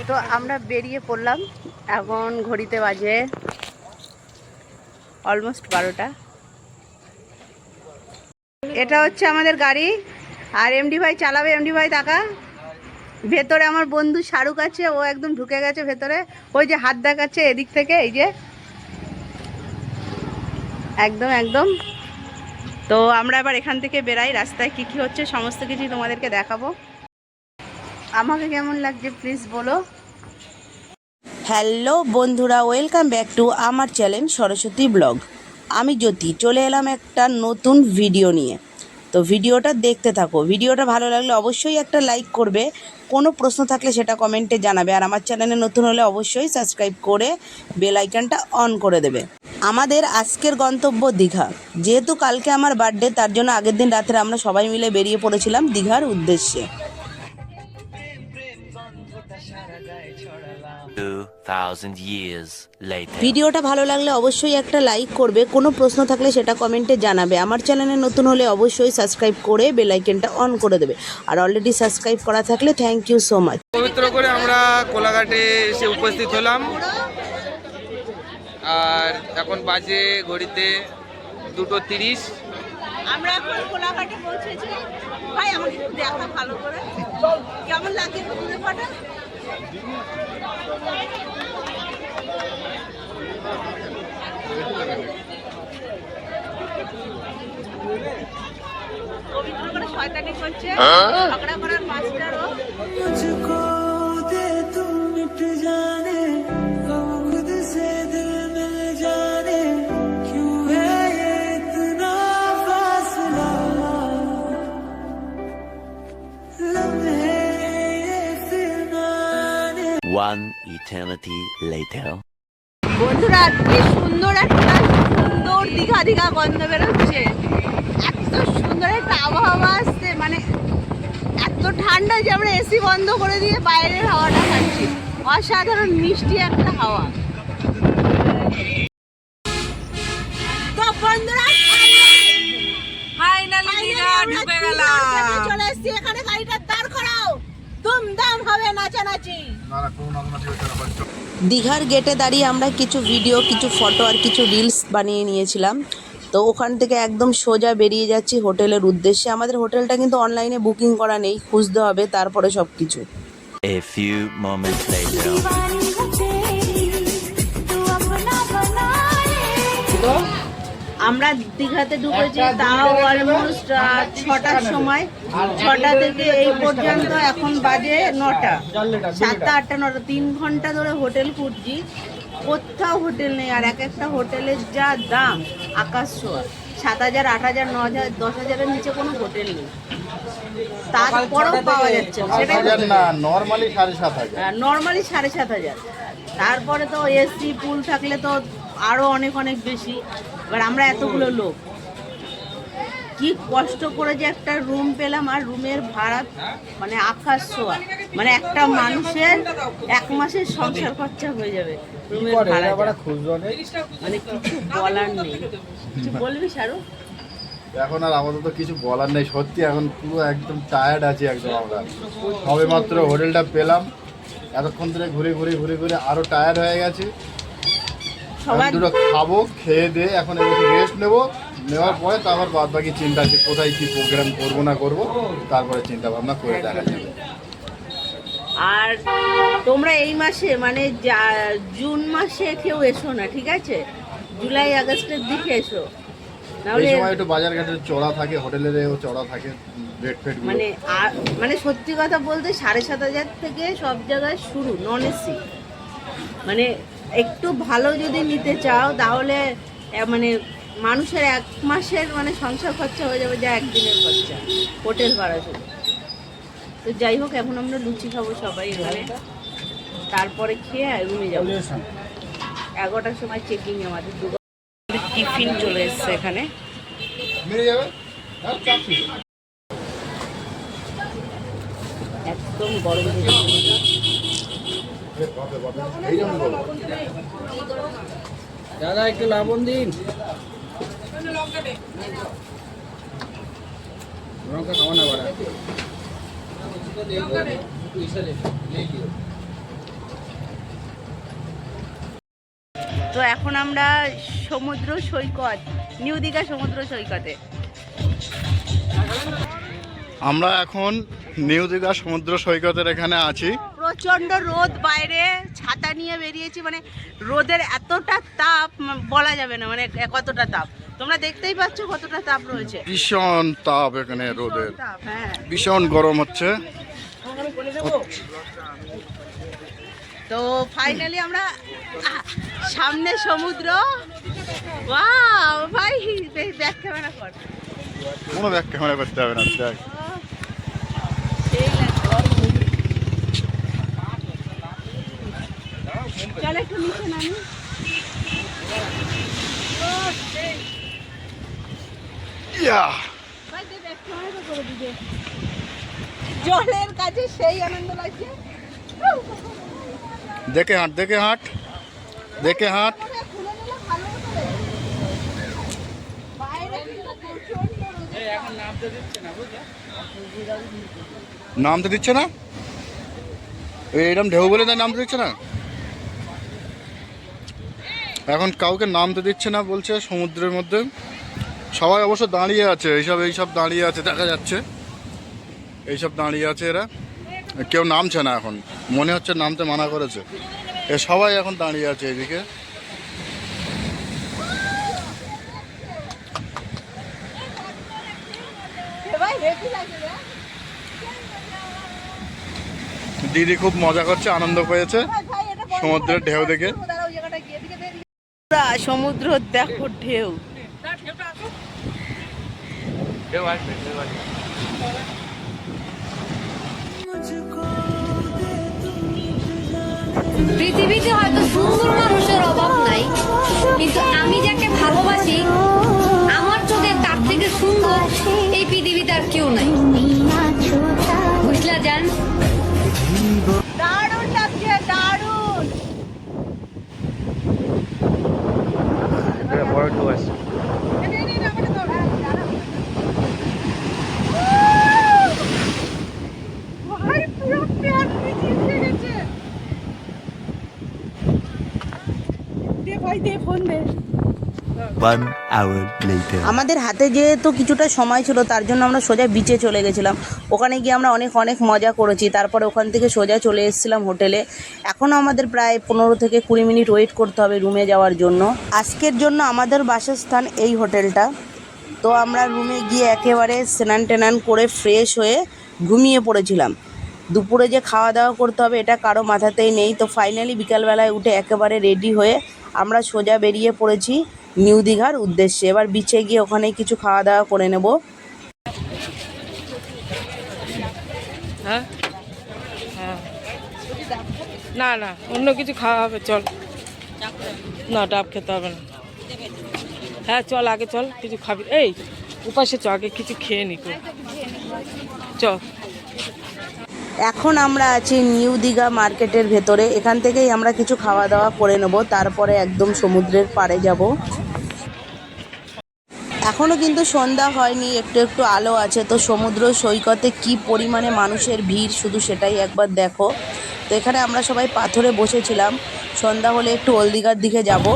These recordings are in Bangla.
তো আমরা বেরিয়ে পড়লাম। এখন ঘড়িতে বাজে অলমোস্ট 12টা। এটা হচ্ছে আমাদের গাড়ি, আর এমডি ভাই চালাবে। এমডি ভাই টাকা ভেতরে আমার বন্ধু শাহরুখ আছে, ও একদম ঢুকে গেছে ভেতরে। ওই যে হাত দেখাচ্ছে এদিক থেকে, এই যে একদম একদম। তো আমরা এবার এখান থেকে বেরাই, রাস্তায় কি কি হচ্ছে সমস্ত কিছু তোমাদেরকে দেখাবো। আমাকে কেমন লাগছে প্লিজ বলো। হ্যালো বন্ধুরা, ওয়েলকাম ব্যাক টু আমার চ্যানেল সরস্বতী ব্লগ। আমি জ্যোতি চলে এলাম একটা নতুন ভিডিও নিয়ে। তো ভিডিওটা দেখতে থাকো। ভিডিওটা ভালো লাগলে অবশ্যই একটা লাইক করবে, কোনো প্রশ্ন থাকলে সেটা কমেন্টে জানাবে, আর আমার চ্যানেলে নতুন হলে অবশ্যই সাবস্ক্রাইব করে বেল আইকনটা অন করে দেবে। আমাদের আজকের গন্তব্য দীঘা। যেহেতু কালকে আমার বার্থডে, তার জন্য আগের দিন রাত্রে আমরা সবাই মিলে বেরিয়ে পড়েছিলাম দীঘার উদ্দেশ্যে। 2000 years later. ভিডিওটা ভালো লাগলে অবশ্যই একটা লাইক করবে, কোনো প্রশ্ন থাকলে সেটা কমেন্টে জানাবে, আমার চ্যানেলে নতুন হলে অবশ্যই সাবস্ক্রাইব করে বেল আইকনটা অন করে দেবে, আর অলরেডি সাবস্ক্রাইব করা থাকলে থ্যাংক ইউ সো মাচ। পবিত্র করে আমরা কোলাঘাটে এসে উপস্থিত হলাম, আর এখন বাজে ঘড়িতে 2:30। আমরা এখন কোলাঘাটে পৌঁছেছি। ভাই আমাকে একটু দেখা ভালো করে, কেমন লাগে ঘুরে পাটা? পবিত্র করে শয়তানি করছে, ঝগড়া করার মাস্টারও। मुझको दे तू मिट जाने, गम खुद से दिल मिल जाने, क्यों है ये इतना फासला, लम्हे ये फिरनाने। One eternity later. বন্ধুরা কি সুন্দর একটা সুন্দর দীঘা দীঘা গন্ধ বেরোচ্ছে, এত সুন্দর একটা আবহাওয়া আসছে, মানে এত ঠান্ডা যে আমরা এসি বন্ধ করে দিয়ে বাইরের হাওয়াটা খাচ্ছি। অসাধারণ মিষ্টি একটা হাওয়া। তো বন্ধুরা ফাইনালি দীঘা ঢুকে গেলাম, চলে এসেছি। এখানে গাড়িটা দাঁড় করাও, ধুমধাম হবে নাচানাচি। দীঘার গেটে দাঁড়িয়ে আমরা কিছু ভিডিও, কিছু ফটো আর কিছু রিলস বানিয়ে নিয়েছিলাম। তো ওখান থেকে একদম সোজা বেরিয়ে যাচ্ছি হোটেলের উদ্দেশ্যে। আমাদের হোটেলটা কিন্তু অনলাইনে বুকিং করা নেই, খুঁজতে হবে তারপরে সব কিছু। A few moments later. আমরা দীঘাতে ঢুকেছি তাও অলমোস্ট 6টার সময়। 6টা থেকে এই পর্যন্ত এখন বাজে 9টা, 7টা 8টা 9টা, 3 ঘন্টা ধরে হোটেল খুঁজছি, কোথাও হোটেল নেই। আর এক একটা হোটেলের যা দাম আকাশ ছোঁয়া, 7,000 8,000 9,000 10,000-এর নিচে কোনো হোটেল নেই। তারপরেও পাওয়া যাচ্ছে না, নর্মালি 7,500। নর্মালি 7,500। তারপরে তো এসি পুল থাকলে তো আরও অনেক অনেক বেশি। এবার আমরা এতগুলো লোক কি কষ্ট করে যে একটা রুম পেলাম, আর রুমের ভাড়া মানে আকাশ ছোঁয়া, মানে একটা মানুষের 1 মাসের সংসার খরচা হয়ে যাবে রুমের ভাড়া। মানে কিছু বলার নেই। কিছু বলবি শাহরুখ? এখন আর আপাতত কিছু বলার নেই, সত্যি এখন পুরো একদম টায়ার্ড আছি একদম। আমরা সবে মাত্র হোটেলটা পেলাম, এতক্ষণ ধরে ঘুরে ঘুরে ঘুরে ঘুরে আরো টায়ার্ড হয়ে গেছে। সবাই দুটো খাবো, খেয়ে দিয়ে এখন একটু রেস্ট নেবো, নেওয়ার পরে তারপর বাদ বাকি চিন্তা আছে কোথায় কি প্রোগ্রাম করবো না করবো, তারপরে চিন্তা ভাবনা করে দেখা যাবে। আর তোমরা এই মাসে মানে জুন মাসে কেউ এসো না, ঠিক আছে? জুলাই আগস্টের দিকে এসো, এই সময় একটু বাজার ঘাটের চড়া থাকে, হোটেলেরও চড়া থাকে, বেড ফেড মানে মানে সত্যি কথা বলতে 7,500 থেকে সব জায়গায় শুরু নন এসি। মানে একটু ভালো যদি নিতে চাও তাহলে মানে মানুষের 1 মাসের মানে সংসার খরচা হয়ে যাবে, যা একদিনের খরচা হোটেল ভাড়া শুধু। তো যাই হোক, এখন আমরা লুচি খাবো সবাই এখানে, তারপরে খেয়ে রুমে যাবো। 11টার সময় চেকিং আমাদের। টিফিন চলে এসছে এখানে। একদম গরম। দাদা একটু লবণ দিন। লঙ্কা খাওয়া না বাড়া। তো এখন আমরা সমুদ্র সৈকত, নিউ দীঘা সমুদ্র সৈকতে। আমরা এখন নিউ দীঘা সমুদ্র সৈকতের এখানে আছি। প্রচন্ড রোদ, বাইরে ছাতা নিয়ে বেরিয়েছি, মানে রোদের এতটা তাপ বলা যাবে না, মানে কতটা তাপ তোমরা দেখতেই পাচ্ছ, কতটা তাপ রয়েছে। ভীষণ তাপ এখানে রোদের, তাপ, হ্যাঁ। ভীষণ গরম হচ্ছে। তো ফাইনালি আমরা সামনে সমুদ্র। ওয়াও ভাই, ব্যাক ক্যামেরা কর। কোনো ব্যাক ক্যামেরা করতে হবে না, দেখ। চল একটু নিচে নামি। ইয়া, ভাই দে, ব্যাক ক্যামেরা করে দিবে। জলের কাছে সেই আনন্দ লাগছে। দেখে হাঁট, দেখে হাঁট, দেখে হাঁট। খুলে নিলে ভালো হতো। বাইরে কিন্তু প্রচন্ড রোদ। নামতে দিচ্ছে না, এরকম ঢেউ বলে তাই নামতে দিচ্ছে না। এখন কাউকে নামতে দিচ্ছে না বলছে সমুদ্রের মধ্যে। সবাই অবশ্য দাঁড়িয়ে আছে, এইসব দাঁড়িয়ে আছে, দেখা যাচ্ছে এইসব দাঁড়িয়ে আছে। এরা কেউ নামছে না এখন, মনে হচ্ছে নামতে মানা করেছে। এ সবাই এখন দাঁড়িয়ে আছে এদিকে। ভাই হেভি লাগে রে। দিদি খুব মজা করছে, আনন্দ পেয়েছে ভাই ভাই এটা বন্ধ সমুদ্রের ঢেউ দেখে। দাঁড়াও, জায়গাটা গিয়ে দিকে দেখি। পুরা সমুদ্র দেখো, ঢেউ। পৃথিবীতে হয়তো সুন্দর মানুষের অভাব নাই, কিন্তু আমি যাকে ভালোবাসি আমার চোখে তার থেকে সুন্দর এই পৃথিবীতে আর কেউ নাই। বুঝলা জান? দারুণ লাগছে, দারুণ। ভাই পুরো প্যান্ট ভিজে গেছে। দে ভাই, দে ফোন দে। 1 hour later. আমাদের হাতে যেহেতু কিছুটা সময় ছিল, তার জন্য আমরা সোজা বিচে চলে গেছিলাম। ওখানে গিয়ে আমরা অনেক মজা করেছি। তারপরে ওখান থেকে সোজা চলে এসেছিলাম হোটেলে। এখনও আমাদের প্রায় 15 থেকে 20 মিনিট ওয়েট করতে হবে রুমে যাওয়ার জন্য। আজকের জন্য আমাদের বাসস্থান এই হোটেলটা। তো আমরা রুমে গিয়ে একেবারে স্নান টেনান করে ফ্রেশ হয়ে ঘুমিয়ে পড়েছিলাম। দুপুরে যে খাওয়া দাওয়া করতে হবে এটা কারো মাথাতেই নেই। তো ফাইনালি বিকালবেলায় উঠে একেবারে রেডি হয়ে আমরা সোজা বেরিয়ে পড়েছি নিউ দীঘার উদ্দেশ্যে। এবার বিচে গিয়ে ওখানে কিছু খাওয়া দাওয়া করে নেব। হ্যাঁ হ্যাঁ, না না, অন্য কিছু খাওয়া হবে, চল। না, ডাব খেতে হবে না। হ্যাঁ চল, আগে চল, কিছু খাবি। এই উপাসে চ, আগে কিছু খেয়ে নি তো, চ। এখন আমরা আছি নিউ দীঘা মার্কেটের ভেতরে। এখান থেকেই আমরা কিছু খাওয়া দাওয়া করে নেব, তারপরে একদম সমুদ্রের পাড়ে যাব। এখনও কিন্তু সন্ধ্যা হয়নি, একটু আলো আছে। তো সমুদ্র সৈকতে কি পরিমাণে মানুষের ভিড় শুধু সেটাই একবার দেখো। তো এখানে আমরা সবাই পাথরে বসেছিলাম, সন্ধ্যা হলে একটু ওল্ড দীঘার দিকে যাব।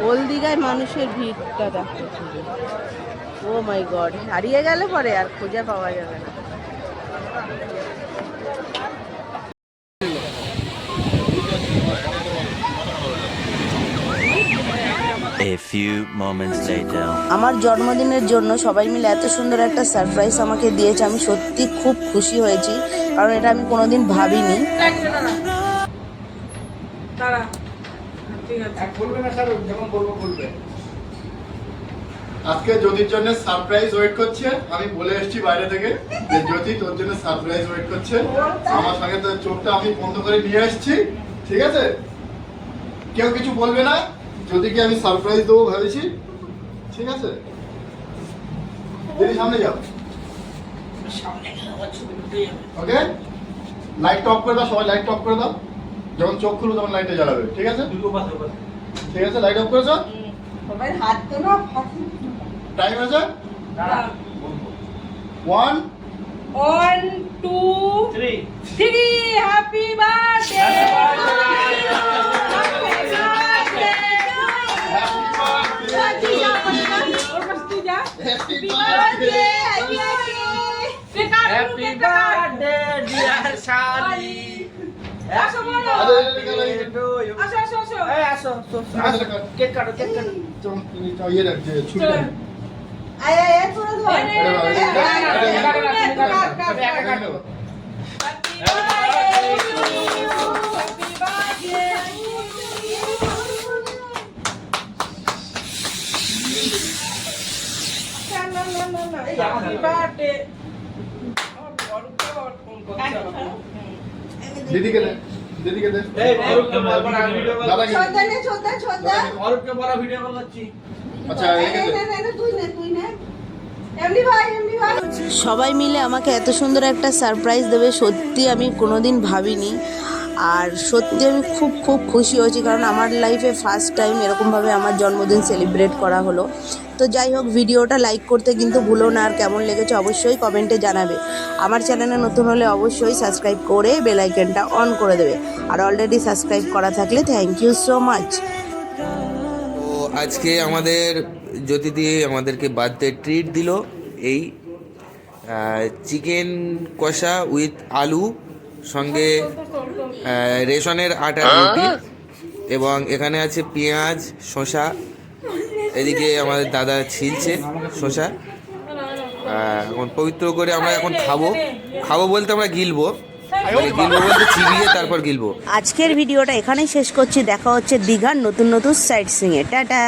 ওল্ড দীঘায় মানুষের ভিড়টা দেখো। ও মাই গড, হারিয়ে গেলে পরে আর খুঁজে পাওয়া যাবে না। A few moments later. আমার জন্মদিনের জন্য সবাই মিলে এত সুন্দর একটা সারপ্রাইজ আমাকে দিয়েছে। আমি সত্যি খুব খুশি হয়েছি, কারণ এটা আমি কোনোদিন ভাবিনি। আজকে জ্যোতির জন্য সারপ্রাইজ ওয়েট করছে। আমি বলে এসেছি বাইরে থেকে যে জ্যোতি তোর জন্য সারপ্রাইজ ওয়েট করছে। আমার সঙ্গে তো চোখটা আমি বন্ধ করে নিয়ে এসেছি, ঠিক আছে? কেউ কিছু বলবে না, জ্যোতিকে আমি সারপ্রাইজ দেবো ভেবেছি, ঠিক আছে? দিদি সামনে যাও, ওকে? লাইট অফ করে দাও, সবাই লাইট অফ করে দাও। যখন চোখ খুলবো তখন লাইটে জ্বালাবে, ঠিক আছে? ঠিক আছে, লাইট অফ করেছো? সবাই হাত তো না, টাইম আছে? 1 1 2 3 happy birthday happy birthday happy birthday dear শালি আসো বলো আসো আসো আসো এই আসো কেক কাটো ইয়ে রাখছে ছুটি আয় আয় আয় তোরা ধর দিদিকে দে দিদিকে দে দাদাকে দে। ছোদ্দা নে ছোদ্দা ছোদ্দা আচ্ছা একে দে তুই নে এমনি ভাই সবাই মিলে আমাকে এত সুন্দর একটা সারপ্রাইজ দেবে সত্যি আমি কোনোদিন ভাবিনি। আর সত্যি আমি খুব খুব খুশি হয়েছি, কারণ আমার লাইফে ফার্স্ট টাইম এরকমভাবে আমার জন্মদিন সেলিব্রেট করা হলো। তো যাই হোক, ভিডিওটা লাইক করতে কিন্তু ভুলো না, আর কেমন লেগেছে অবশ্যই কমেন্টে জানাবে। আমার চ্যানেলে নতুন হলে অবশ্যই সাবস্ক্রাইব করে বেল আইকনটা অন করে দেবে, আর অলরেডি সাবস্ক্রাইব করা থাকলে থ্যাংক ইউ সো মাচ। তো আজকে আমাদের জ্যোতিদি আমাদেরকে বার্থডে ট্রিট দিল, এই চিকেন কষা উইথ আলু, সঙ্গে রেশনের আটার রুটি, এবং এখানে আছে পেঁয়াজ শসা, এদিকে আমাদের দাদা ছিলছে শসা। এখন পবিত্র করে আমরা এখন খাবো বলতে আমরা গিলবো, মানে গিলবো বলতে চিবিয়ে তারপর গিলবো। আজকের ভিডিওটা এখানেই শেষ করছি, দেখা হচ্ছে দীঘার নতুন নতুন সাইট সিংয়ে। টাটা।